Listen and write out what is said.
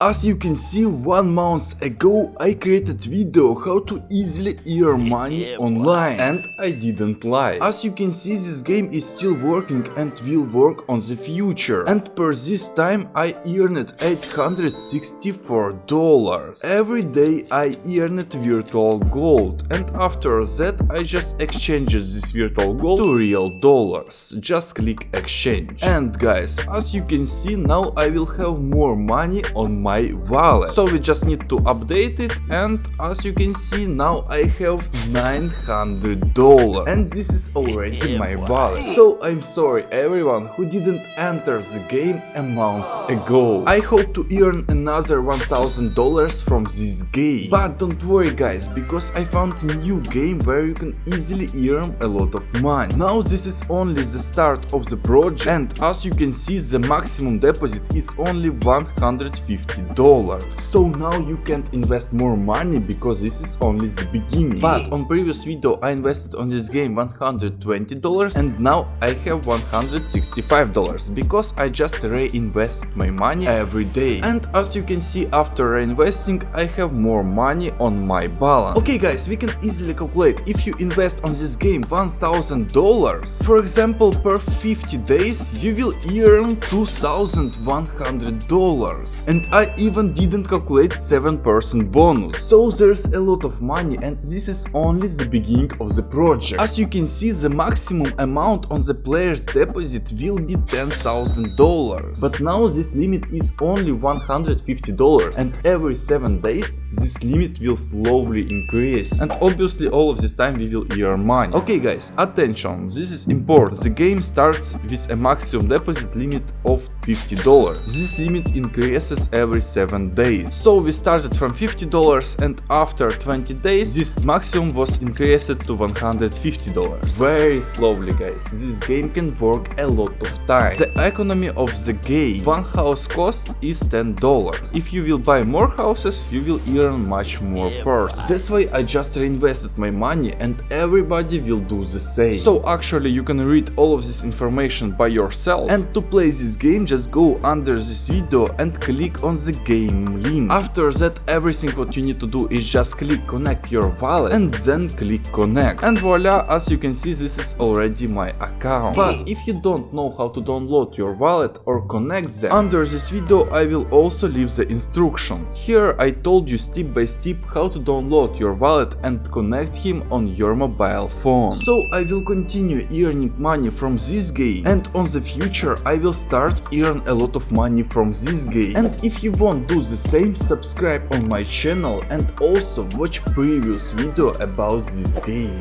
As you can see, 1 month ago I created video how to easily earn money online, and I didn't lie. As you can see, this game is still working and will work on the future, and per this time I earned $864. Every day I earned virtual gold, and after that I just exchanged this virtual gold to real dollars. Just click exchange. And guys, as you can see, now I will have more money on my wallet. So we just need to update it, and as you can see, now I have $900, and this is already my wallet. So I'm sorry everyone who didn't enter the game a month ago. I hope to earn another $1000 from this game. But don't worry guys, because I found a new game where you can easily earn a lot of money. Now this is only the start of the project, and as you can see, the maximum deposit is only $150. So now you can't invest more money because this is only the beginning. But on previous video I invested on this game $120, and now I have $165 because I just reinvest my money every day. And as you can see, after reinvesting I have more money on my balance. Okay guys, we can easily calculate if you invest on this game $1000. For example, per 50 days you will earn $2100, and I even didn't calculate 7% bonus. So there's a lot of money, and this is only the beginning of the project. As you can see, the maximum amount on the player's deposit will be $10,000, but now this limit is only $150, and every 7 days this limit will slowly increase, and obviously all of this time we will earn money. Okay guys, attention, this is important. The game starts with a maximum deposit limit of $50. This limit increases every 7 days. So we started from $50, and after 20 days this maximum was increased to $150. Very slowly guys, this game can work a lot of time. The economy of the game: one house cost is $10. If you will buy more houses, you will earn much more perks. That's why I just reinvested my money, and everybody will do the same. So actually you can read all of this information by yourself, and to play this game just go under this video and click on the game link. After that, everything what you need to do is just click connect your wallet and then click connect, and voila, as you can see, this is already my account. But if you don't know how to download your wallet or connect them, under this video I will also leave the instructions. Here I told you step by step how to download your wallet and connect him on your mobile phone. So I will continue earning money from this game, and on the future I will start earn a lot of money from this game. And if you want to do the same, subscribe on my channel and also watch previous video about this game.